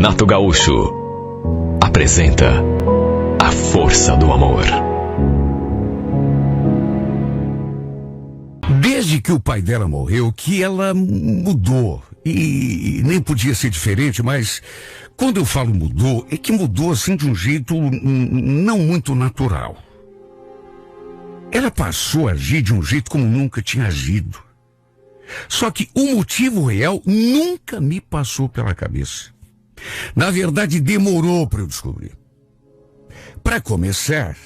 Renato Gaúcho apresenta A Força do Amor. Desde que o pai dela morreu, que ela mudou. E nem podia ser diferente, mas quando eu falo mudou, é que mudou assim de um jeito não muito natural. Ela passou a agir de um jeito como nunca tinha agido. Só que o motivo real nunca me passou pela cabeça. Na verdade, demorou para eu descobrir. Para começar,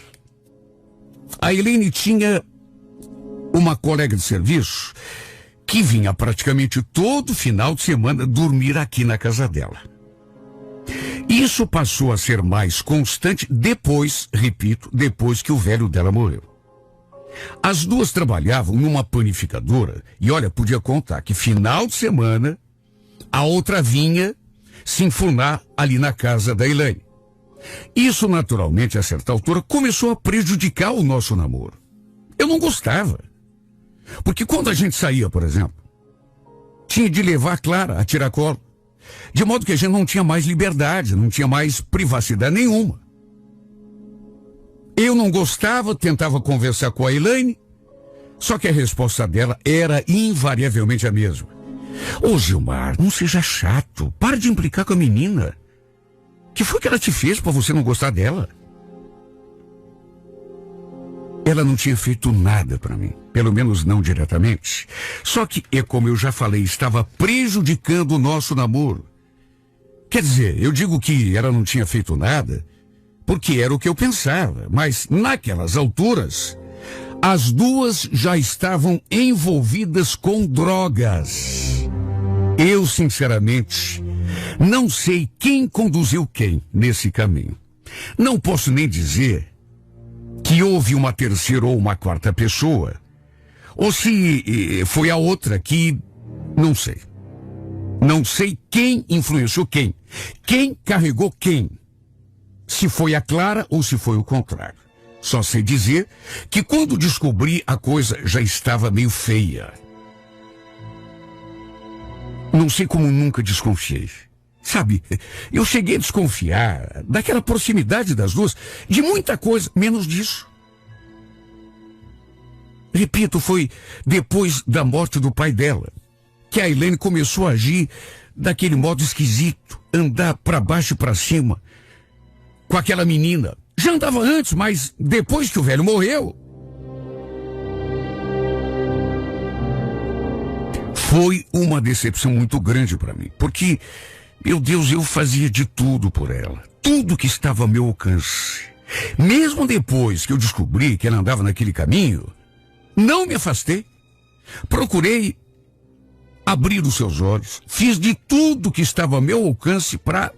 a Elaine tinha uma colega de serviço que vinha praticamente todo final de semana dormir aqui na casa dela. Isso passou a ser mais constante depois, repito, depois que o velho dela morreu. As duas trabalhavam numa panificadora e, olha, podia contar que final de semana a outra vinha se enfurnar ali na casa da Elaine. Isso, naturalmente, a certa altura, começou a prejudicar o nosso namoro. Eu não gostava. Porque quando a gente saía, por exemplo, tinha de levar a Clara a tiracolo. De modo que a gente não tinha mais liberdade, não tinha mais privacidade nenhuma. Eu não gostava, tentava conversar com a Elaine, só que a resposta dela era invariavelmente a mesma. Ô Gilmar, não seja chato, para de implicar com a menina. O que foi que ela te fez para você não gostar dela? Ela não tinha feito nada para mim, pelo menos não diretamente. Só que, como eu já falei, estava prejudicando o nosso namoro. Quer dizer, eu digo que ela não tinha feito nada porque era o que eu pensava, mas naquelas alturas, as duas já estavam envolvidas com drogas. Eu, sinceramente, não sei quem conduziu quem nesse caminho. Não posso nem dizer que houve uma terceira ou uma quarta pessoa, ou se foi a outra que, não sei. Não sei quem influenciou quem. Quem carregou quem. Se foi a Clara ou se foi o contrário. Só sei dizer que quando descobri a coisa já estava meio feia. Não sei como nunca desconfiei. Sabe, eu cheguei a desconfiar daquela proximidade das duas, de muita coisa, menos disso. Repito, foi depois da morte do pai dela que a Elaine começou a agir daquele modo esquisito, andar para baixo e para cima com aquela menina. Já andava antes, mas depois que o velho morreu, foi uma decepção muito grande para mim, porque, meu Deus, eu fazia de tudo por ela, tudo que estava ao meu alcance. Mesmo depois que eu descobri que ela andava naquele caminho, não me afastei. Procurei abrir os seus olhos, fiz de tudo que estava ao meu alcance para,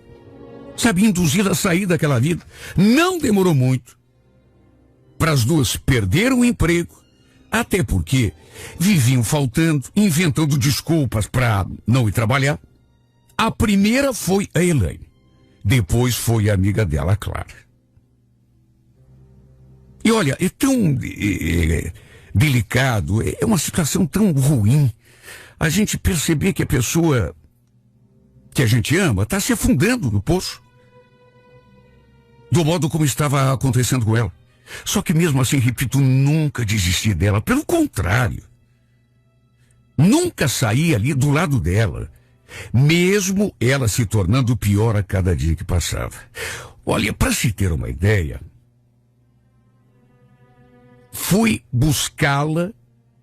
sabe, induzir a sair daquela vida. Não demorou muito para as duas perderem o emprego, até porque viviam faltando, inventando desculpas para não ir trabalhar. A primeira foi a Elaine, depois foi a amiga dela, a Clara. E olha, é tão delicado, é uma situação tão ruim a gente perceber que a pessoa que a gente ama está se afundando no poço, do modo como estava acontecendo com ela. Só que mesmo assim, repito, nunca desisti dela. Pelo contrário, nunca saí ali do lado dela, mesmo ela se tornando pior a cada dia que passava. Olha, para se ter uma ideia, fui buscá-la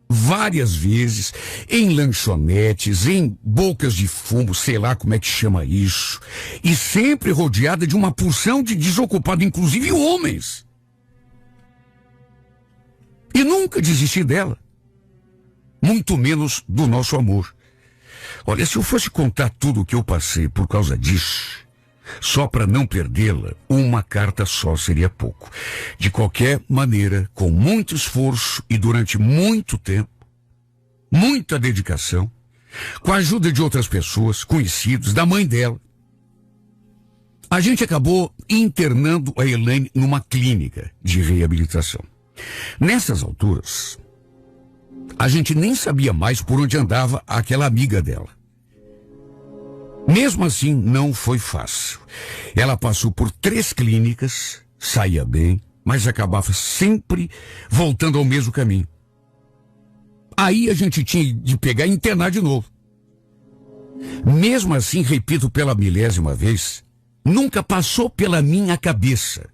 várias vezes em lanchonetes, em bocas de fumo, sei lá como é que chama isso, e sempre rodeada de uma porção de desocupados, inclusive homens. E nunca desisti dela, muito menos do nosso amor. Olha, se eu fosse contar tudo o que eu passei por causa disso, só para não perdê-la, uma carta só seria pouco. De qualquer maneira, com muito esforço e durante muito tempo, muita dedicação, com a ajuda de outras pessoas, conhecidos, da mãe dela, a gente acabou internando a Elaine numa clínica de reabilitação. Nessas alturas, a gente nem sabia mais por onde andava aquela amiga dela. Mesmo assim, não foi fácil. Ela passou por 3 clínicas, saía bem, mas acabava sempre voltando ao mesmo caminho. Aí a gente tinha de pegar e internar de novo. Mesmo assim, repito pela 1000ª vez, nunca passou pela minha cabeça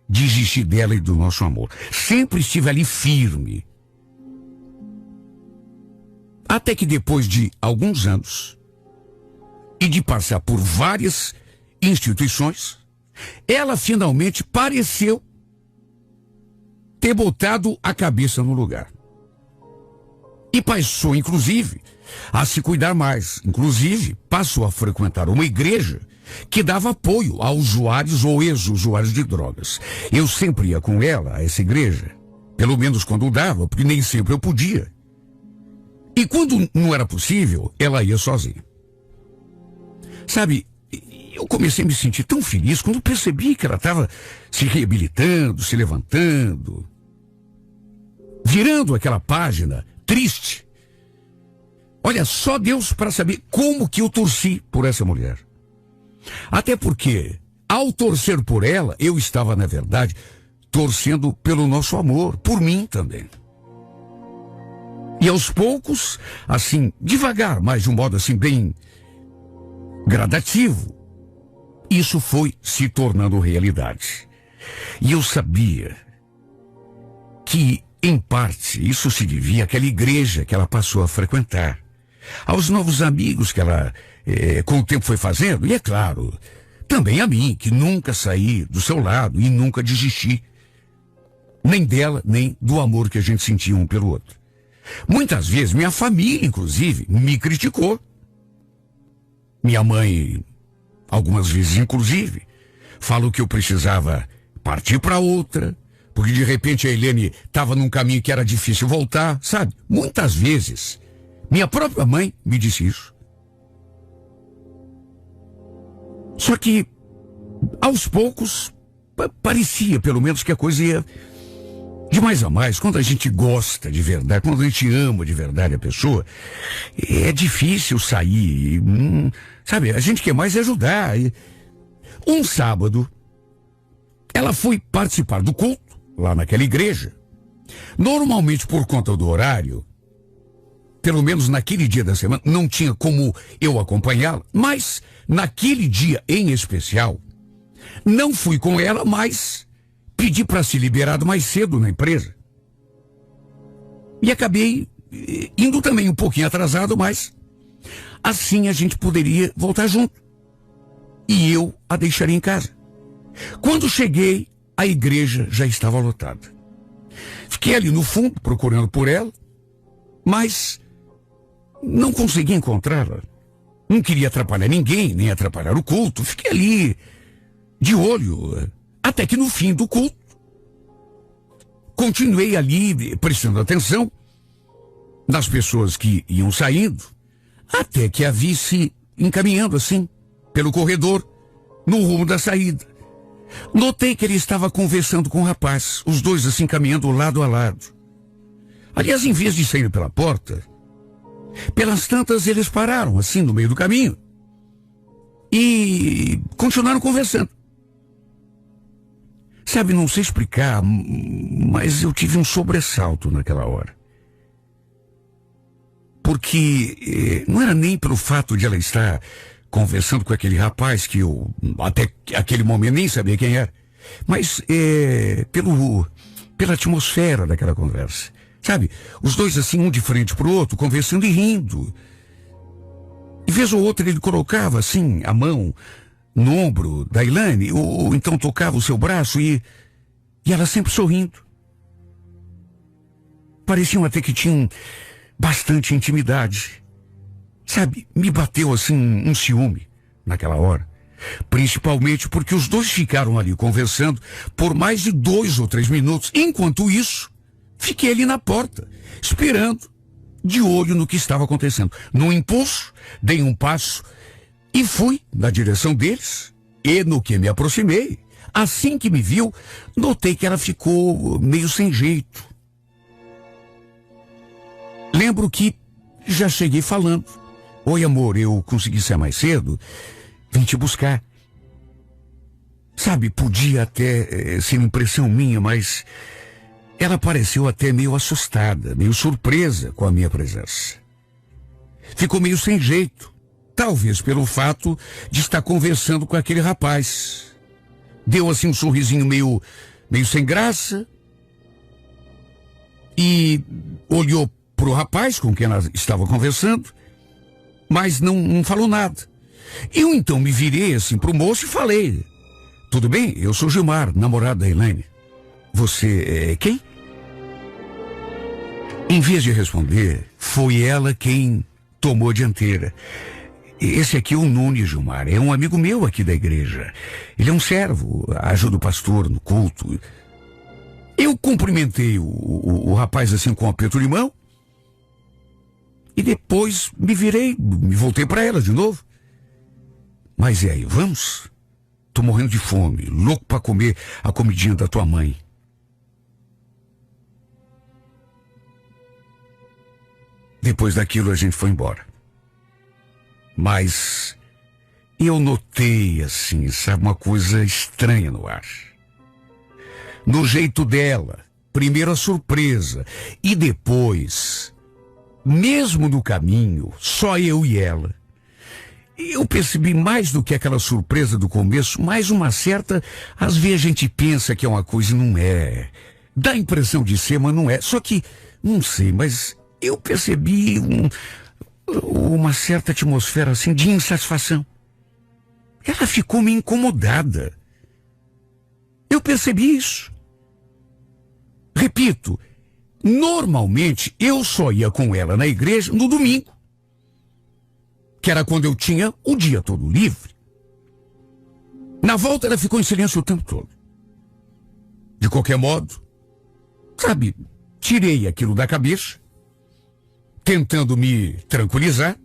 desistir dela e do nosso amor. Sempre estive ali firme. Até que depois de alguns anos e de passar por várias instituições, ela finalmente pareceu ter botado a cabeça no lugar. E passou, inclusive, a se cuidar mais. Inclusive, passou a frequentar uma igreja que dava apoio a usuários ou ex-usuários de drogas. Eu sempre ia com ela a essa igreja, pelo menos quando dava, porque nem sempre eu podia. E quando não era possível, ela ia sozinha. Sabe, eu comecei a me sentir tão feliz quando percebi que ela estava se reabilitando, se levantando, virando aquela página triste. Olha, só Deus para saber como que eu torci por essa mulher. Até porque, ao torcer por ela, eu estava, na verdade, torcendo pelo nosso amor, por mim também. E aos poucos, assim, devagar, mas de um modo assim bem gradativo, isso foi se tornando realidade. E eu sabia que, em parte, isso se devia àquela igreja que ela passou a frequentar, aos novos amigos que ela, com o tempo, foi fazendo, e é claro, também a mim, que nunca saí do seu lado e nunca desisti, nem dela, nem do amor que a gente sentia um pelo outro. Muitas vezes, minha família, inclusive, me criticou. Minha mãe, algumas vezes, inclusive, falou que eu precisava partir para outra, porque de repente a Helene estava num caminho que era difícil voltar, sabe? Muitas vezes, minha própria mãe me disse isso. Só que, aos poucos, parecia, pelo menos, que a coisa ia de mais a mais. Quando a gente gosta de verdade, quando a gente ama de verdade a pessoa, é difícil sair. Sabe, a gente quer mais ajudar. Um sábado, ela foi participar do culto, lá naquela igreja. Normalmente, por conta do horário, pelo menos naquele dia da semana, não tinha como eu acompanhá-la, mas naquele dia em especial, não fui com ela, mas pedi para ser liberado mais cedo na empresa. E acabei indo também um pouquinho atrasado, mas assim a gente poderia voltar junto. E eu a deixaria em casa. Quando cheguei, a igreja já estava lotada. Fiquei ali no fundo, procurando por ela, mas não consegui encontrá-la. Não queria atrapalhar ninguém, nem atrapalhar o culto. Fiquei ali, de olho, até que no fim do culto, continuei ali, prestando atenção nas pessoas que iam saindo, até que a vi se encaminhando assim, pelo corredor, no rumo da saída. Notei que ele estava conversando com o rapaz, os dois assim caminhando lado a lado. Aliás, em vez de sair pela porta, pelas tantas eles pararam assim no meio do caminho e continuaram conversando. Sabe, não sei explicar, mas eu tive um sobressalto naquela hora. Porque não era nem pelo fato de ela estar conversando com aquele rapaz que eu, até aquele momento, nem sabia quem era, mas pela atmosfera daquela conversa. Sabe, os dois assim, um de frente pro outro, conversando e rindo. E vez ou outra ele colocava assim a mão no ombro da Ilane, ou então tocava o seu braço e ela sempre sorrindo. Pareciam até que tinham bastante intimidade. Sabe, me bateu assim um ciúme naquela hora. Principalmente porque os dois ficaram ali conversando por mais de 2 ou 3 minutos. Enquanto isso, fiquei ali na porta, esperando, de olho no que estava acontecendo. No impulso, dei um passo e fui na direção deles. E no que me aproximei, assim que me viu, notei que ela ficou meio sem jeito. Lembro que já cheguei falando, Oi, amor, eu consegui sair mais cedo. Vim te buscar. Sabe, podia até ser impressão minha, mas ela pareceu até meio assustada, meio surpresa com a minha presença. Ficou meio sem jeito, talvez pelo fato de estar conversando com aquele rapaz. Deu assim um sorrisinho meio sem graça e olhou pro rapaz com quem ela estava conversando, mas não falou nada. Eu então me virei assim pro moço e falei: tudo bem, eu sou Gilmar, namorado da Elaine. Você é quem? Em vez de responder, foi ela quem tomou a dianteira. Esse aqui é o Nunes, Gilmar, é um amigo meu aqui da igreja. Ele é um servo, ajuda o pastor no culto. Eu cumprimentei o rapaz assim com um aperto de mão e depois me voltei para ela de novo. Mas e aí, vamos? Tô morrendo de fome, louco para comer a comidinha da tua mãe. Depois daquilo a gente foi embora. Mas eu notei assim, sabe, uma coisa estranha no ar. No jeito dela, primeiro a surpresa e depois, mesmo no caminho, só eu e ela. Eu percebi mais do que aquela surpresa do começo, mais uma certa... Às vezes a gente pensa que é uma coisa e não é. Dá a impressão de ser, mas não é. Só que, não sei, mas eu percebi uma certa atmosfera assim de insatisfação. Ela ficou meio incomodada. Eu percebi isso. Repito, normalmente eu só ia com ela na igreja no domingo, que era quando eu tinha o dia todo livre. Na volta ela ficou em silêncio o tempo todo. De qualquer modo, sabe, tirei aquilo da cabeça, tentando me tranquilizar,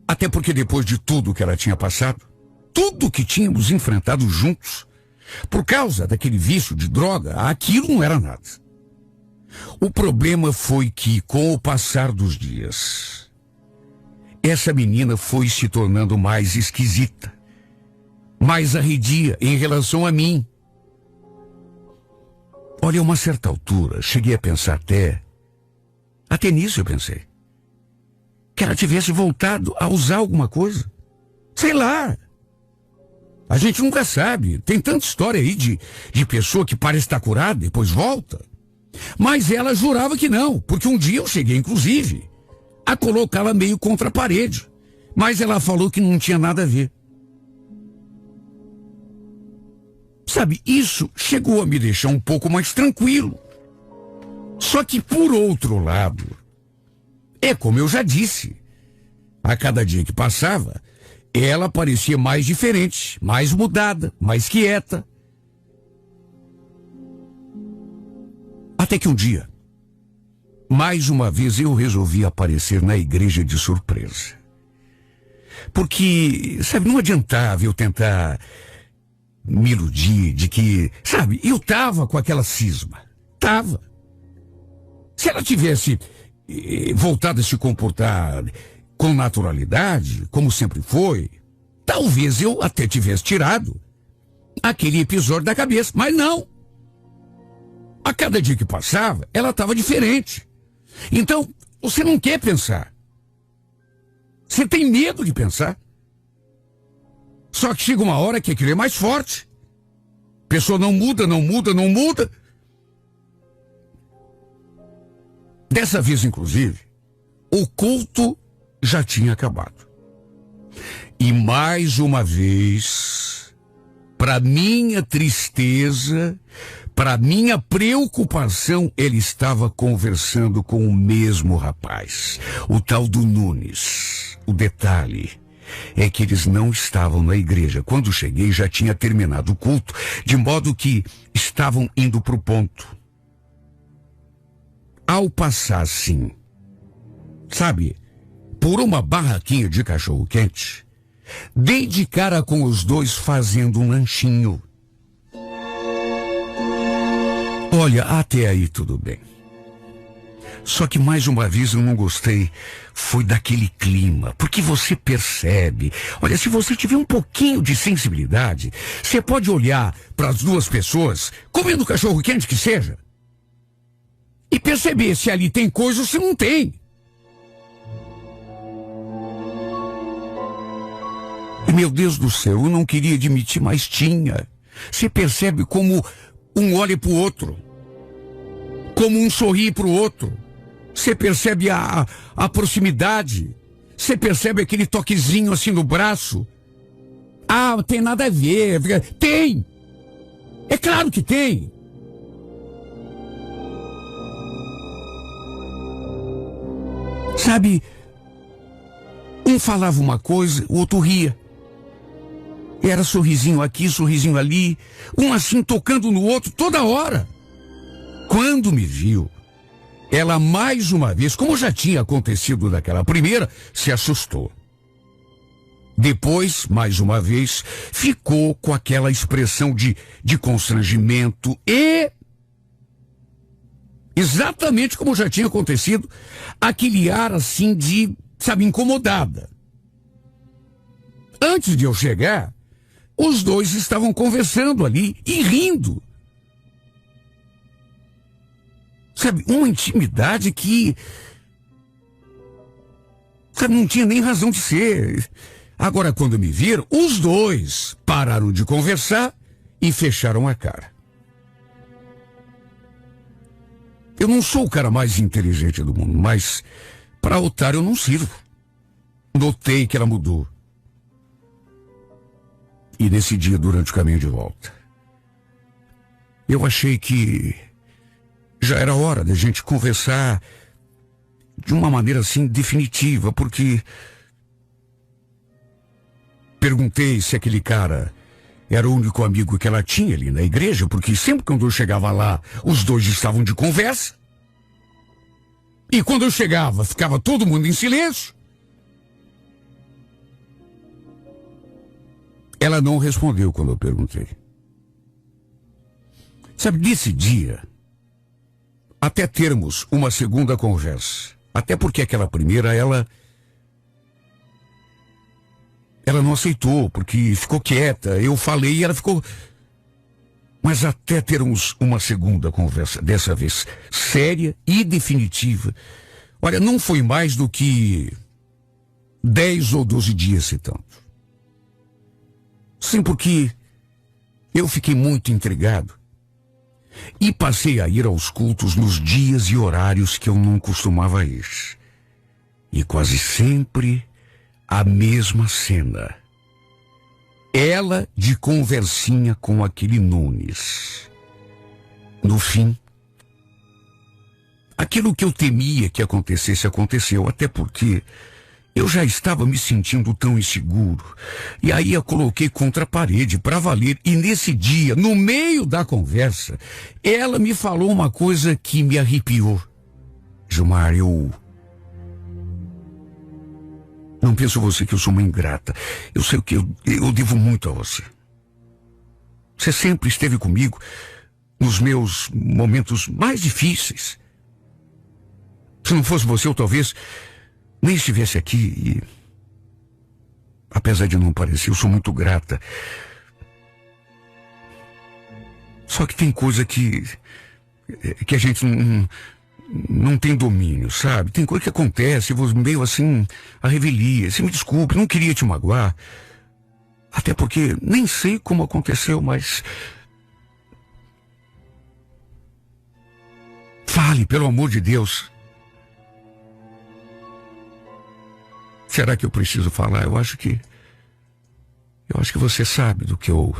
até porque depois de tudo que ela tinha passado, tudo que tínhamos enfrentado juntos, por causa daquele vício de droga, aquilo não era nada. O problema foi que, com o passar dos dias, essa menina foi se tornando mais esquisita, mais arredia em relação a mim. Olha, a uma certa altura, cheguei a pensar até nisso eu pensei, que ela tivesse voltado a usar alguma coisa. Sei lá. A gente nunca sabe. Tem tanta história aí de pessoa que parece estar curada, depois volta. Mas ela jurava que não, porque um dia eu cheguei, inclusive, a colocá-la meio contra a parede. Mas ela falou que não tinha nada a ver. Sabe, isso chegou a me deixar um pouco mais tranquilo. Só que, por outro lado, é como eu já disse, a cada dia que passava, ela parecia mais diferente, mais mudada, mais quieta. Até que um dia, mais uma vez eu resolvi aparecer na igreja de surpresa. Porque, sabe, não adiantava eu tentar me iludir de que, sabe, eu tava com aquela cisma. Tava. Se ela tivesse voltado a se comportar com naturalidade, como sempre foi, talvez eu até tivesse tirado aquele episódio da cabeça, mas não. A cada dia que passava, ela estava diferente. Então, você não quer pensar. Você tem medo de pensar. Só que chega uma hora que aquilo é mais forte. A pessoa não muda, não muda, não muda. Dessa vez, inclusive, o culto já tinha acabado. E mais uma vez, para minha tristeza, para minha preocupação, ele estava conversando com o mesmo rapaz, o tal do Nunes. O detalhe é que eles não estavam na igreja. Quando cheguei, já tinha terminado o culto, de modo que estavam indo para o ponto. Ao passar assim, sabe, por uma barraquinha de cachorro-quente, dei de cara com os dois fazendo um lanchinho. Olha, até aí tudo bem. Só que mais uma vez eu não gostei, foi daquele clima, porque você percebe, olha, se você tiver um pouquinho de sensibilidade, você pode olhar para as duas pessoas, comendo cachorro quente que seja, e perceber se ali tem coisa ou se não tem. E, meu Deus do céu, eu não queria admitir, mas tinha. Você percebe como um olha pro outro, como um sorri pro outro. Você percebe a proximidade. Você percebe aquele toquezinho assim no braço. Ah, não tem nada a ver. Tem! É claro que tem! Sabe, um falava uma coisa, o outro ria. Era sorrisinho aqui, sorrisinho ali, um assim tocando no outro toda hora. Quando me viu, ela mais uma vez, como já tinha acontecido daquela primeira, se assustou. Depois, mais uma vez, ficou com aquela expressão de constrangimento e, exatamente como já tinha acontecido, aquele ar assim de, sabe, incomodada. Antes de eu chegar, os dois estavam conversando ali e rindo. Sabe, uma intimidade que, sabe, não tinha nem razão de ser. Agora, quando me viram, os dois pararam de conversar e fecharam a cara. Eu não sou o cara mais inteligente do mundo, mas para otário eu não sirvo. Notei que ela mudou. E nesse dia, durante o caminho de volta, eu achei que já era hora da gente conversar de uma maneira assim definitiva, porque perguntei se aquele cara era o único amigo que ela tinha ali na igreja, porque sempre quando eu chegava lá, os dois estavam de conversa. E quando eu chegava, ficava todo mundo em silêncio. Ela não respondeu quando eu perguntei. Sabe, desse dia, até termos uma segunda conversa, até porque aquela primeira, ela não aceitou, porque ficou quieta, eu falei e ela ficou... Mas até termos uma segunda conversa, dessa vez séria e definitiva, olha, não foi mais do que 10 ou 12 dias, se tanto. Sim, porque eu fiquei muito intrigado e passei a ir aos cultos nos dias e horários que eu não costumava ir. E quase sempre a mesma cena. Ela de conversinha com aquele Nunes. No fim, aquilo que eu temia que acontecesse, aconteceu, até porque eu já estava me sentindo tão inseguro. E aí eu coloquei contra a parede para valer. E nesse dia, no meio da conversa, ela me falou uma coisa que me arrepiou. Gilmar, eu não penso você que eu sou uma ingrata. Eu sei que eu devo muito a você. Você sempre esteve comigo nos meus momentos mais difíceis. Se não fosse você, eu talvez nem estivesse aqui e, apesar de não parecer, eu sou muito grata. Só que tem coisa que a gente não tem domínio, sabe? Tem coisa que acontece, meio assim, a revelia. Você me desculpe, não queria te magoar. Até porque nem sei como aconteceu, mas... Fale, pelo amor de Deus. Será que eu preciso falar? Eu acho que você sabe do que eu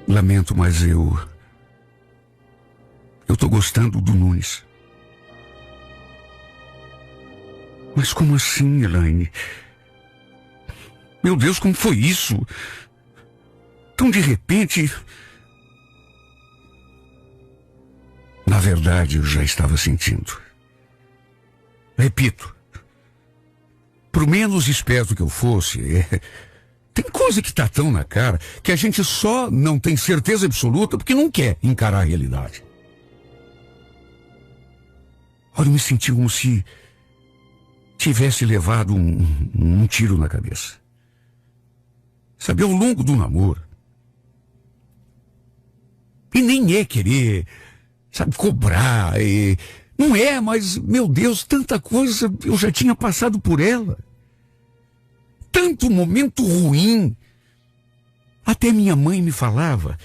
lamento, mas eu tô gostando do Nunes. Mas como assim, Elaine? Meu Deus, como foi isso? Tão de repente... Na verdade, eu já estava sentindo. Repito, por menos esperto que eu fosse, tem coisa que tá tão na cara que a gente só não tem certeza absoluta porque não quer encarar a realidade. Olha, eu me senti como se tivesse levado um tiro na cabeça. Sabe, ao longo do namoro. E nem é querer, sabe, cobrar. Não é, mas, meu Deus, tanta coisa eu já tinha passado por ela. Tanto momento ruim. Até minha mãe me falava,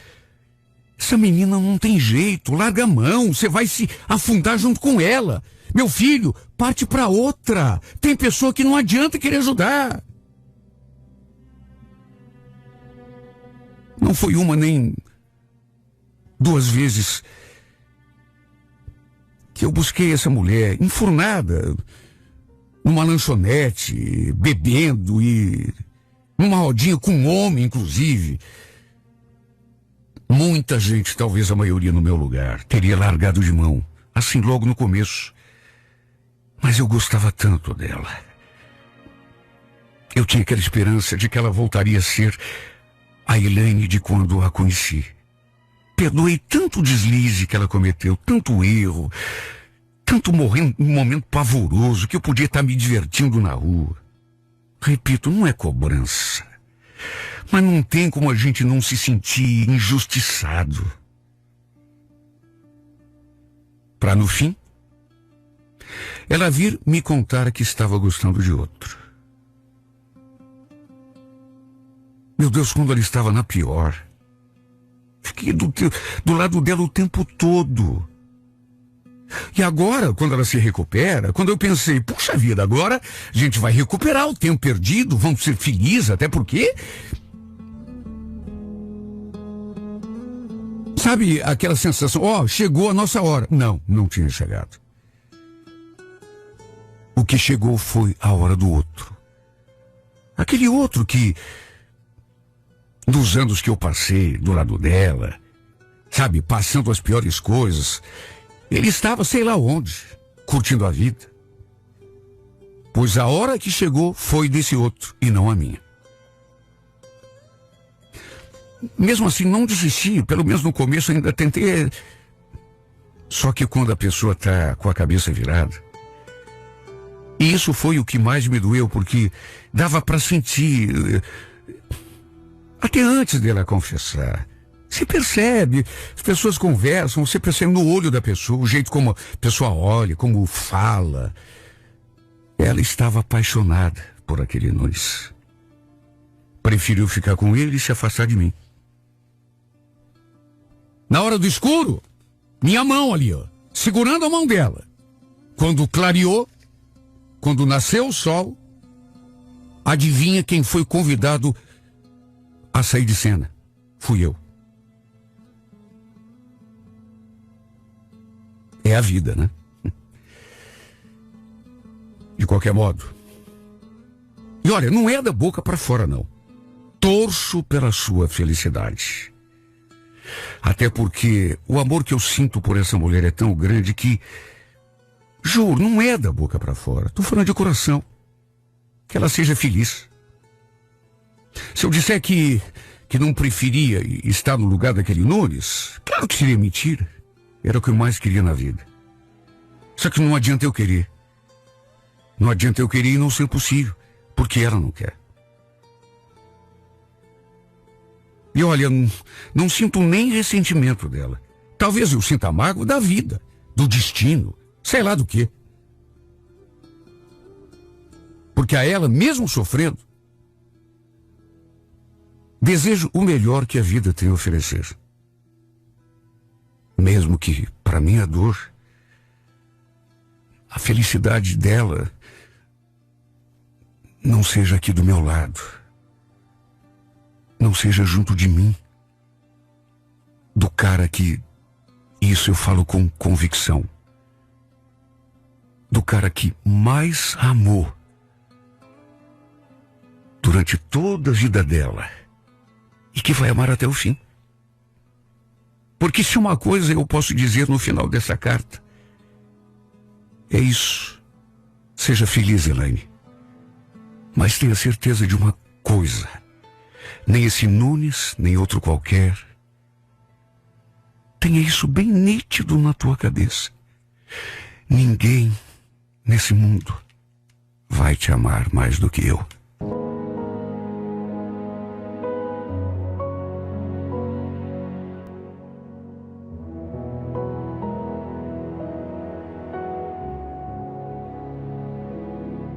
essa menina não tem jeito, larga a mão, você vai se afundar junto com ela. Meu filho, parte para outra. Tem pessoa que não adianta querer ajudar. Não foi uma nem 2 vezes que eu busquei essa mulher enfurnada numa lanchonete, bebendo e numa rodinha com um homem, inclusive. Muita gente, talvez a maioria no meu lugar, teria largado de mão, assim logo no começo. Mas eu gostava tanto dela. Eu tinha aquela esperança de que ela voltaria a ser a Elaine de quando a conheci. Perdoei tanto deslize que ela cometeu, tanto erro, tanto momento pavoroso que eu podia estar me divertindo na rua. Repito, não é cobrança. Mas não tem como a gente não se sentir injustiçado. Para no fim, ela vir me contar que estava gostando de outro. Meu Deus, quando ela estava na pior, fiquei do lado dela o tempo todo. E agora, quando ela se recupera, quando eu pensei, puxa vida, agora a gente vai recuperar o tempo perdido, vamos ser felizes, até porque... Sabe aquela sensação, chegou a nossa hora. Não, não tinha chegado. O que chegou foi a hora do outro. Aquele outro que, dos anos que eu passei do lado dela, sabe, passando as piores coisas, ele estava sei lá onde, curtindo a vida. Pois a hora que chegou foi desse outro e não a minha. Mesmo assim, não desisti, pelo menos no começo ainda tentei. Só que quando a pessoa está com a cabeça virada, e isso foi o que mais me doeu, porque dava para sentir, até antes dela confessar. Você percebe, as pessoas conversam, você percebe no olho da pessoa, o jeito como a pessoa olha, como fala. Ela estava apaixonada por aquele Nunes. Preferiu ficar com ele e se afastar de mim. Na hora do escuro, minha mão ali, segurando a mão dela. Quando clareou, quando nasceu o sol, adivinha quem foi convidado a sair de cena? Fui eu. É a vida, né? De qualquer modo. E olha, não é da boca para fora, não. Torço pela sua felicidade. Até porque o amor que eu sinto por essa mulher é tão grande que, juro, não é da boca para fora. Estou falando de coração. Que ela seja feliz. Se eu disser que não preferia estar no lugar daquele Nunes, claro que seria mentira. Era o que eu mais queria na vida. Só que não adianta eu querer. Não adianta eu querer e não ser possível, porque ela não quer. E olha, não sinto nem ressentimento dela. Talvez eu sinta mágoa da vida, do destino, sei lá do quê. Porque a ela, mesmo sofrendo, desejo o melhor que a vida tem a oferecer. Mesmo que, para minha dor, a felicidade dela não seja aqui do meu lado. Não seja junto de mim. Do cara que, isso eu falo com convicção, do cara que mais amou durante toda a vida dela e que vai amar até o fim. Porque se uma coisa eu posso dizer no final dessa carta, é isso. Seja feliz, Elaine. Mas tenha certeza de uma coisa. Nem esse Nunes, nem outro qualquer. Tenha isso bem nítido na tua cabeça. Ninguém nesse mundo vai te amar mais do que eu.